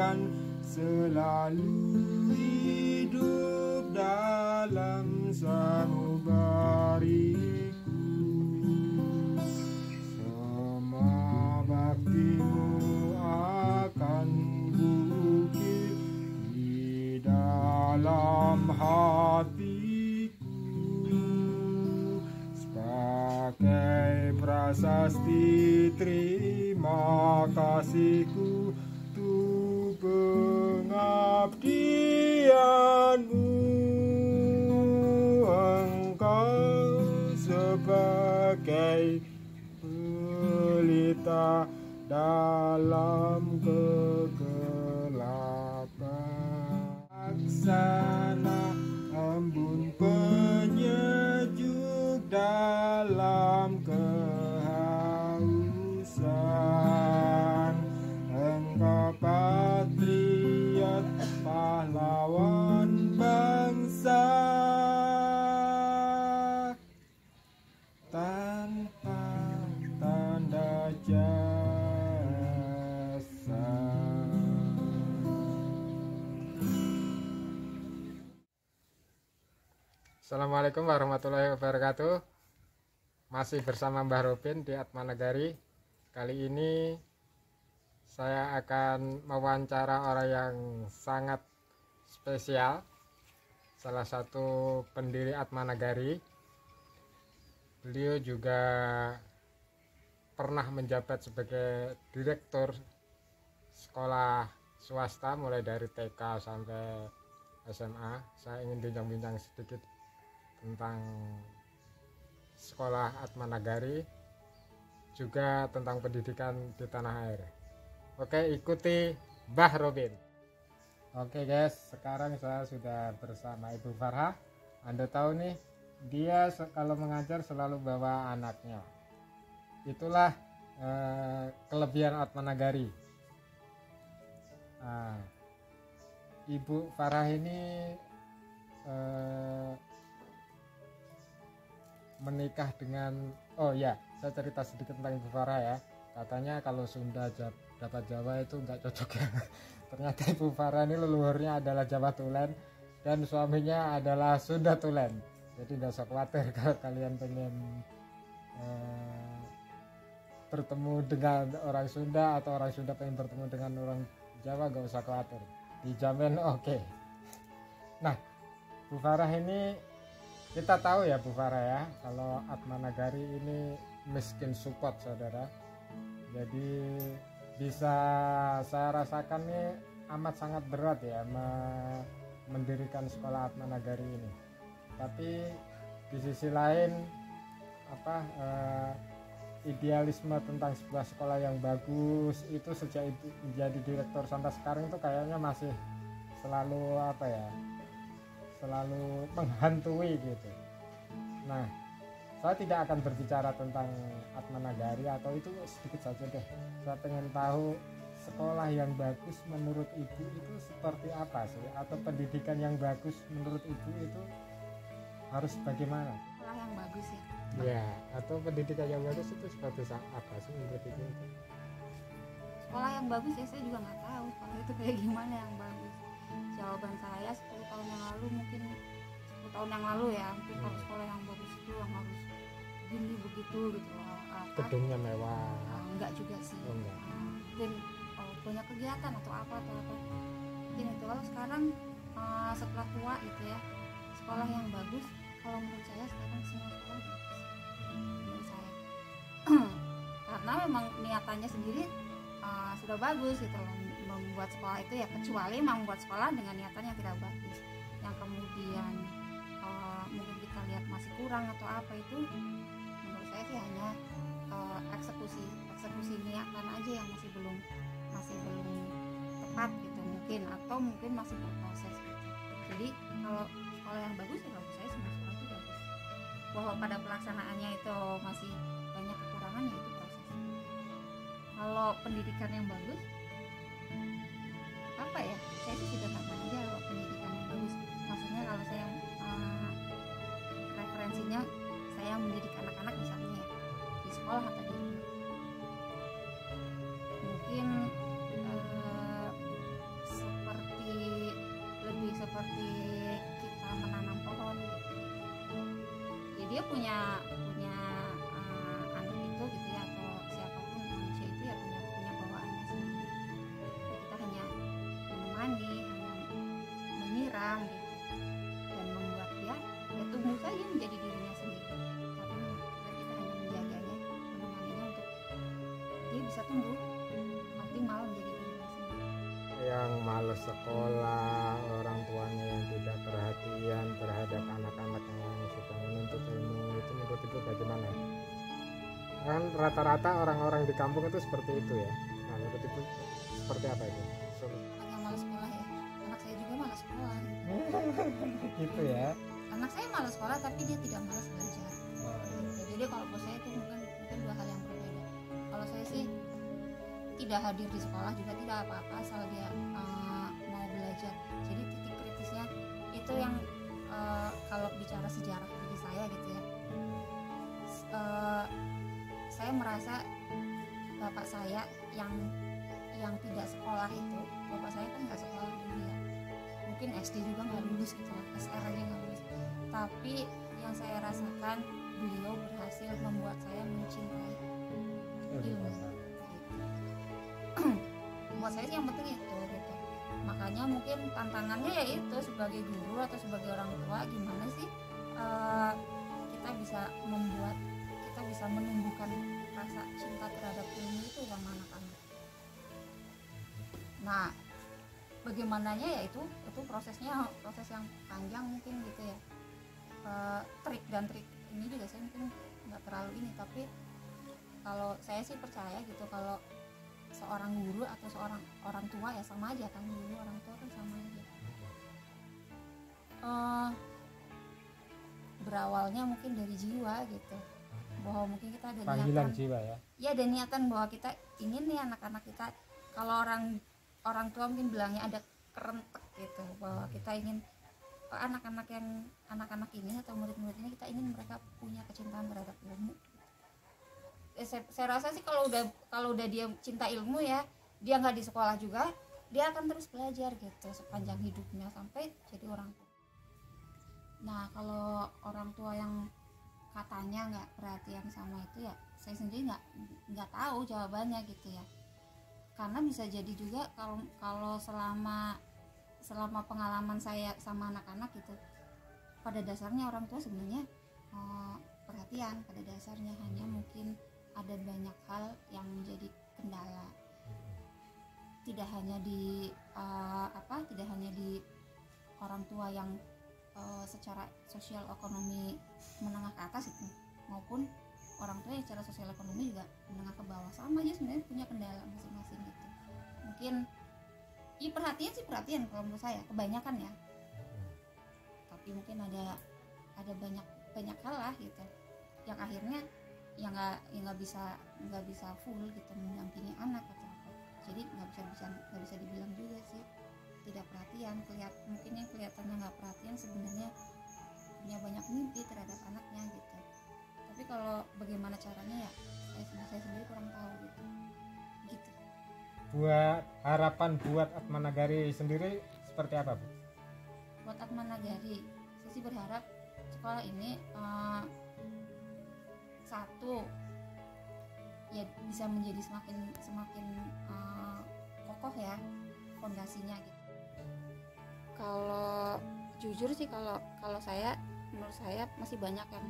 akan selalu hidup dalam sanubariku. Semua baktimu akan bukit di dalam hatiku, sebagai prasasti terima kasihku untuk pengabdianmu. Engkau sebagai pelita dalam kegelapan, laksana embun penyejuk dalam kehausan. Engkau patriot pahlawan bangsa, tanpa tanda jasa. Assalamualaikum warahmatullahi wabarakatuh. Masih bersama Mbah Robin di Atma Negari. Kali ini saya akan mewawancara orang yang sangat spesial, salah satu pendiri Atma Negari. Beliau juga pernah menjabat sebagai direktur sekolah swasta mulai dari TK sampai SMA. Saya ingin bincang-bincang sedikit tentang sekolah Atma Negari, juga tentang pendidikan di tanah air. Oke, ikuti Mbah Robin. Oke guys, sekarang saya sudah bersama Ibu Farha. Anda tahu nih, dia kalau mengajar selalu bawa anaknya. Itulah kelebihan Atma Negari. Nah, Ibu Farha ini menikah dengan, oh ya, saya cerita sedikit tentang Ibu Farha ya. Katanya kalau Sunda dapat Jawa itu nggak cocok ya. Ternyata Ibu Farha ini leluhurnya adalah Jawa Tulen dan suaminya adalah Sunda Tulen. Jadi nggak usah khawatir kalau kalian pengen bertemu dengan orang Sunda atau orang Sunda pengen bertemu dengan orang Jawa, nggak usah khawatir, dijamin oke. Nah, Bu Farha ini, kita tahu ya Bu Farha ya, kalau Atma Negari ini miskin support saudara. Jadi bisa saya rasakan nih amat sangat berat ya mendirikan sekolah Atma Negari ini. Tapi di sisi lain idealisme tentang sebuah sekolah yang bagus itu sejak itu menjadi direktur sampai sekarang itu kayaknya masih selalu selalu menghantui gitu. Nah, saya tidak akan berbicara tentang Atma Negari atau itu, sedikit saja deh. Saya pengen tahu sekolah yang bagus menurut Ibu itu seperti apa sih, atau pendidikan yang bagus menurut Ibu itu harus bagaimana? Sekolah yang bagus ya. Ya, atau pendidikan yang bagus itu seperti apa sih menurut Ibu? Sekolah yang bagus ya, saya juga nggak tahu kalau itu kayak gimana yang bagus. Jawaban saya 10 tahun yang lalu, mungkin 10 tahun yang lalu ya, mungkin kalau sekolah yang bagus itu yang harus gini begitu gitu loh. Gedungnya mewah. Enggak juga sih. Enggak. Mungkin banyak kegiatan atau apa. Mungkin itu. Kalau sekarang setelah tua gitu ya, sekolah yang bagus kalau menurut saya sekarang semua sekolah bagus menurut saya. Karena memang niatannya sendiri sudah bagus gitu loh, membuat sekolah itu ya, kecuali membuat sekolah dengan niatan yang tidak bagus, yang kemudian mungkin kita lihat masih kurang atau apa, itu menurut saya sih hanya eksekusi niatan aja yang masih belum tepat gitu mungkin, atau mungkin masih berproses gitu. Jadi kalau sekolah yang bagus ya menurut saya semua sekolah itu bagus, bahwa pada pelaksanaannya itu masih banyak kekurangan ya itu proses. Kalau pendidikan yang bagus apa ya, saya sih sederhana aja. Kalau pendidikan yang bagus maksudnya, kalau saya referensinya saya mendidik anak-anak misalnya ya, di sekolah atau di rumah, mungkin punya anak itu gitu ya, atau siapapun manusia itu ya punya bawaannya sendiri. Ya, kita hanya menemani, hanya menyiram gitu, dan membuat dia ya tumbuh saja menjadi dirinya sendiri. Tapi kita hanya menjaganya, menemaninya untuk dia bisa tumbuh optimal menjadi dirinya sendiri. Yang malas sekolah, orang tuanya yang tidak perhatian terhadap anak-anaknya yang sedang menuntut ilmu, itu menurut ibu bagaimana? Kan rata-rata orang-orang di kampung itu seperti itu ya. Nah, menurut ibu seperti apa itu? Anak yang malas sekolah ya, anak saya juga malas sekolah. Gitu ya. Anak saya malas sekolah tapi dia tidak malas belajar. Oh, iya. Jadi kalau buat saya itu mungkin dua hal yang berbeda. Kalau saya sih tidak hadir di sekolah juga tidak apa-apa asal dia mau belajar. Jadi titik kritisnya itu yang kalau bicara sejarah bagi saya gitu ya, saya merasa bapak saya yang tidak sekolah itu, bapak saya kan nggak sekolah dulu ya, mungkin SD juga nggak lulus gitu lah, SR aja nggak lulus, tapi yang saya rasakan beliau berhasil membuat saya mencintai ilmu. Buat saya sih yang penting itu gitu. Makanya mungkin tantangannya ya itu sebagai guru atau sebagai orang tua, gimana sih kita bisa menumbuhkan rasa cinta terhadap ilmu itu sama anak-anak. Nah, bagaimananya ya itu prosesnya proses yang panjang mungkin gitu ya. Trik ini juga saya mungkin nggak terlalu ini, tapi kalau saya sih percaya gitu, kalau seorang guru atau seorang orang tua ya sama aja kan, guru orang tua kan sama aja. Berawalnya mungkin dari jiwa gitu, bahwa mungkin kita ada Panggilan niatan, jiwa ya. ya ada niatan bahwa kita ingin nih anak-anak kita, kalau orang tua mungkin bilangnya ada kerentek gitu, bahwa kita ingin anak-anak ini atau murid-murid ini kita ingin mereka punya kecintaan terhadap ilmu. Saya rasa sih kalau udah dia cinta ilmu ya, dia nggak di sekolah juga, dia akan terus belajar gitu sepanjang hidupnya sampai jadi orang tua. Nah, kalau orang tua yang katanya nggak perhatian sama itu ya, saya sendiri nggak tahu jawabannya gitu ya. Karena bisa jadi juga kalau selama pengalaman saya sama anak-anak gitu, pada dasarnya orang tua sebenarnya perhatian pada dasarnya, hanya mungkin ada banyak hal yang menjadi kendala, tidak hanya di orang tua yang secara sosial ekonomi menengah ke atas itu, maupun orang tua yang secara sosial ekonomi juga menengah ke bawah, sama aja sebenarnya punya kendala masing-masing gitu. Mungkin perhatian kalau menurut saya kebanyakan ya, tapi mungkin ada banyak hal lah gitu yang akhirnya yang nggak bisa full gitu mendampingi anak atau apa. Jadi nggak bisa dibilang juga sih tidak perhatian. Mungkin yang kelihatannya nggak perhatian sebenarnya punya banyak mimpi terhadap anaknya gitu. Tapi kalau bagaimana caranya ya saya sendiri kurang tahu gitu. Buat harapan buat Atma Nagari sendiri seperti apa, Bu? Buat Atma Nagari, saya sih berharap sekolah ini satu ya bisa menjadi semakin kokoh ya fondasinya gitu. Kalau jujur sih kalau menurut saya masih banyak yang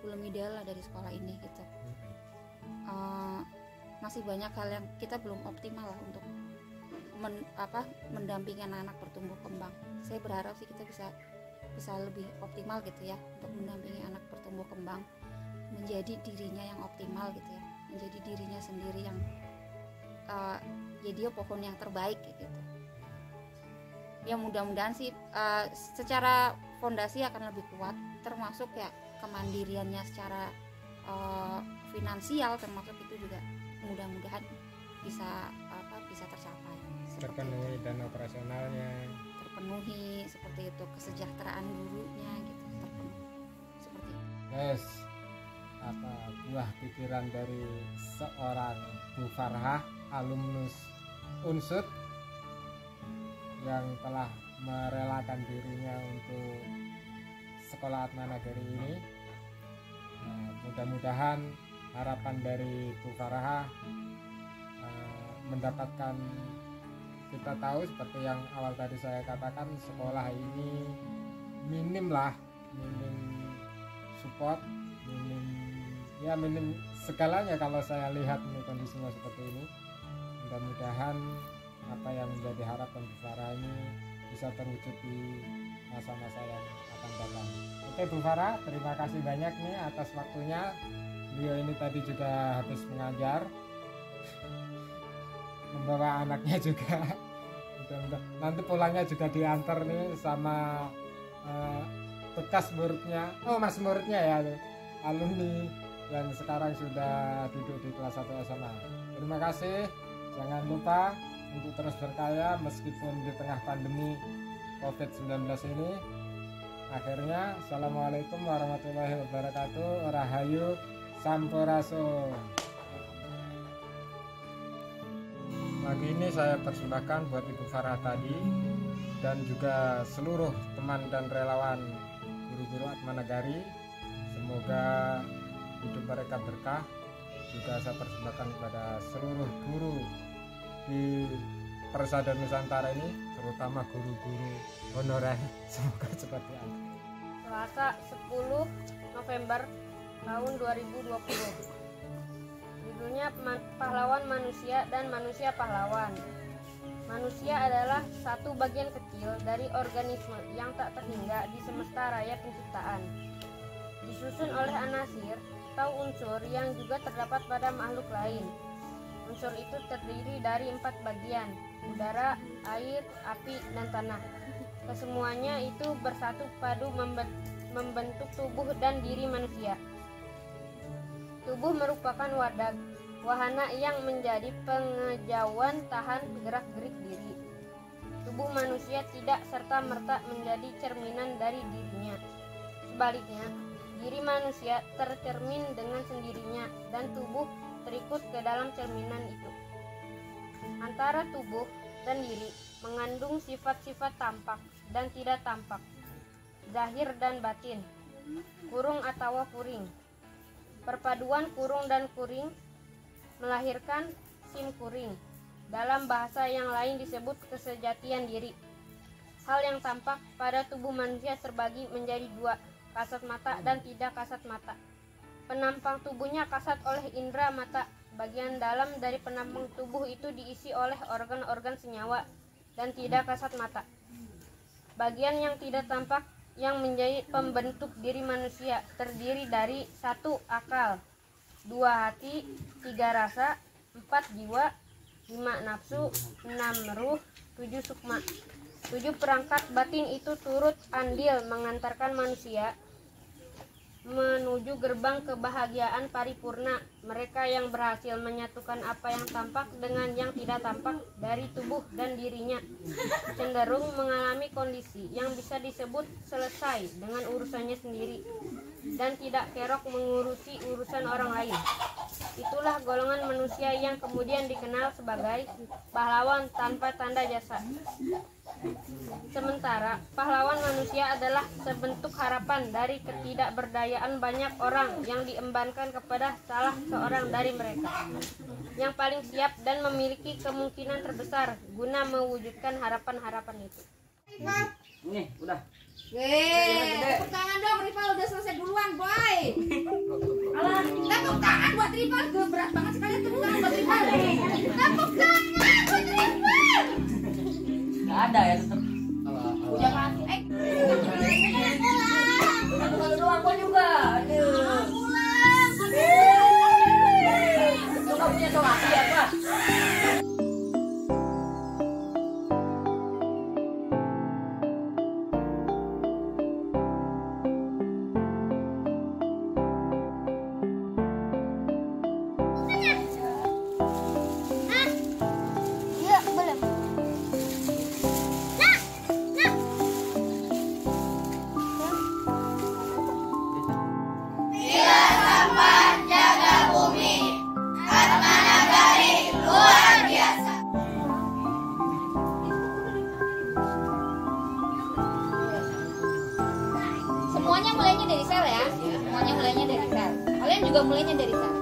belum ideal lah dari sekolah ini gitu. Masih banyak hal yang kita belum optimal lah untuk mendampingi anak-anak bertumbuh kembang. Saya berharap sih kita bisa lebih optimal gitu ya untuk mendampingi anak bertumbuh kembang, menjadi dirinya yang optimal gitu ya, menjadi dirinya sendiri yang jadi pohon yang terbaik gitu. Ya mudah-mudahan sih secara fondasi akan lebih kuat, termasuk ya kemandiriannya secara finansial, termasuk itu juga mudah-mudahan bisa tercapai. Terpenuhi dan operasionalnya terpenuhi seperti itu, kesejahteraan gurunya gitu terpenuhi seperti itu. Yes, apa buah pikiran dari seorang Bu Farhah, alumnus Unsud yang telah merelakan dirinya untuk sekolah Atma Nagari ini. Nah, mudah-mudahan harapan dari Bu Farah mendapatkan, kita tahu seperti yang awal tadi saya katakan, sekolah ini minim support, minim segalanya kalau saya lihat ini kondisinya seperti ini. Mudah-mudahan apa yang menjadi harapan Bu Farah ini bisa terwujud di masa-masa yang akan datang. Oke Bu Farah, terima kasih banyak nih atas waktunya. Beliau ini tadi juga habis mengajar, membawa anaknya juga. Nanti pulangnya juga diantar nih sama bekas muridnya, mas muridnya ya, alumni yang sekarang sudah duduk di kelas 1 SMA. Terima kasih, jangan lupa untuk terus berkarya meskipun di tengah pandemi COVID-19 ini. Akhirnya, assalamualaikum warahmatullahi wabarakatuh. Rahayu Sampurasun. Pagi ini saya persembahkan buat Ibu Farah tadi dan juga seluruh teman dan relawan guru-guru Atmanagari. Semoga hidup mereka berkah. Juga saya persembahkan kepada seluruh guru di Persada Nusantara ini, terutama guru-guru honorer. Semoga seperti itu. Selasa 10 November tahun 2020. Judulnya Pahlawan Manusia dan Manusia Pahlawan. Manusia adalah satu bagian kecil dari organisme yang tak terhingga di semesta raya penciptaan. Disusun oleh anasir atau unsur yang juga terdapat pada makhluk lain. Unsur itu terdiri dari 4 bagian: udara, air, api, dan tanah. Kesemuanya itu bersatu padu membentuk tubuh dan diri manusia. Tubuh merupakan wadah, wahana yang menjadi pengejauhan tahan gerak-gerik diri. Tubuh manusia tidak serta-merta menjadi cerminan dari dirinya. Sebaliknya, diri manusia tercermin dengan sendirinya dan tubuh terikut ke dalam cerminan itu. Antara tubuh dan diri mengandung sifat-sifat tampak dan tidak tampak, zahir dan batin, kurung atau kuring. Perpaduan kurung dan kuring melahirkan sim kuring. Dalam bahasa yang lain disebut kesejatian diri. Hal yang tampak pada tubuh manusia terbagi menjadi 2, kasat mata dan tidak kasat mata. Penampang tubuhnya kasat oleh indera mata. Bagian dalam dari penampang tubuh itu diisi oleh organ-organ senyawa dan tidak kasat mata. Bagian yang tidak tampak yang menjadi pembentuk diri manusia terdiri dari 1 akal, 2 hati, 3 rasa, 4 jiwa, 5 nafsu, 6 ruh, 7 sukma. 7 perangkat batin itu turut andil mengantarkan manusia menuju gerbang kebahagiaan paripurna. Mereka yang berhasil menyatukan apa yang tampak dengan yang tidak tampak dari tubuh dan dirinya cenderung mengalami kondisi yang bisa disebut selesai dengan urusannya sendiri dan tidak kerok mengurusi urusan orang lain. Itulah golongan manusia yang kemudian dikenal sebagai pahlawan tanpa tanda jasa. Sementara pahlawan manusia adalah sebentuk harapan dari ketidakberdayaan banyak orang yang diembankan kepada salah seorang dari mereka yang paling siap dan memiliki kemungkinan terbesar guna mewujudkan harapan-harapan itu. Nih, udah. Tepuk tangan dong, Rival udah selesai duluan, boy. Alah, tepuk tangan buat Rival, berat banget sekalian tepuk tangan buat Rival. Tepuk tangan buat Rival. Gak ada ya tetep. Udah mati. Kalau doang gua juga. Aduh. Pulang. Lu gak punya somasi ya, Pak? Iya, boleh. Nah. juga mulainya dari sana,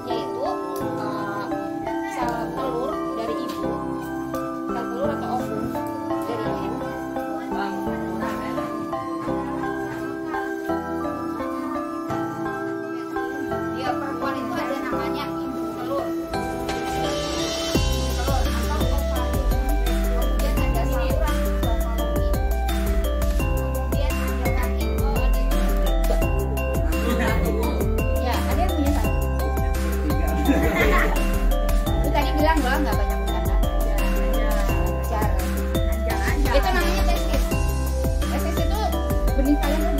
yaitu sel telur dari ibu, sel telur atau ovum dari ibu. Dia perempuan itu ada namanya ibu telur. Telur atau ovarium. Kemudian ada saluran fallopi. Kemudian ada kaki, ada ya, ada yang punya satu. Itu tadi bilang bahwa nggak banyak bencana. Cara. Itu namanya testis. Testis itu benih kalian kan?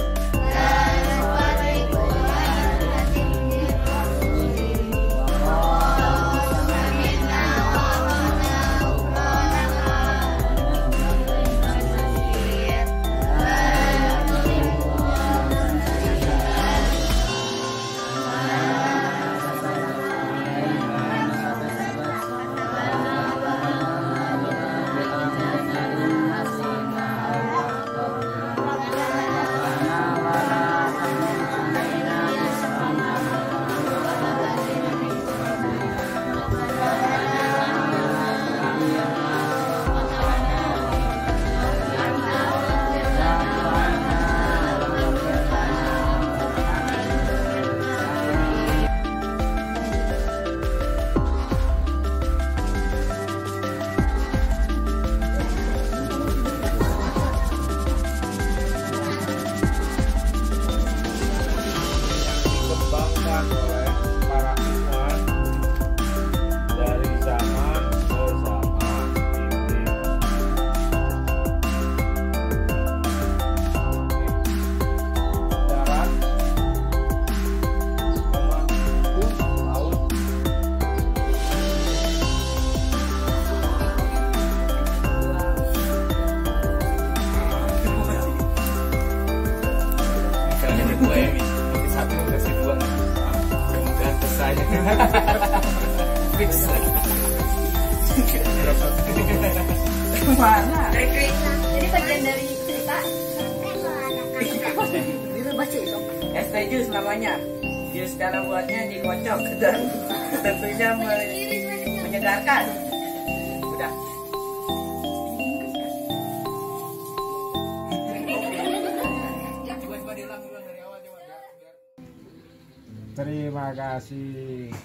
dikembangkan oleh para ilmuwan dari zaman ke zaman. Darat, laut. Misalnya berdua ya, nanti satu kasih dua, kemudian selesai. Fix lagi. Mana? Jadi bagian dari cerita. Bisa baca itu. ST jus namanya. Jus cara buatnya dikocok dan tentunya menyegarkan. Udah. Terima kasih.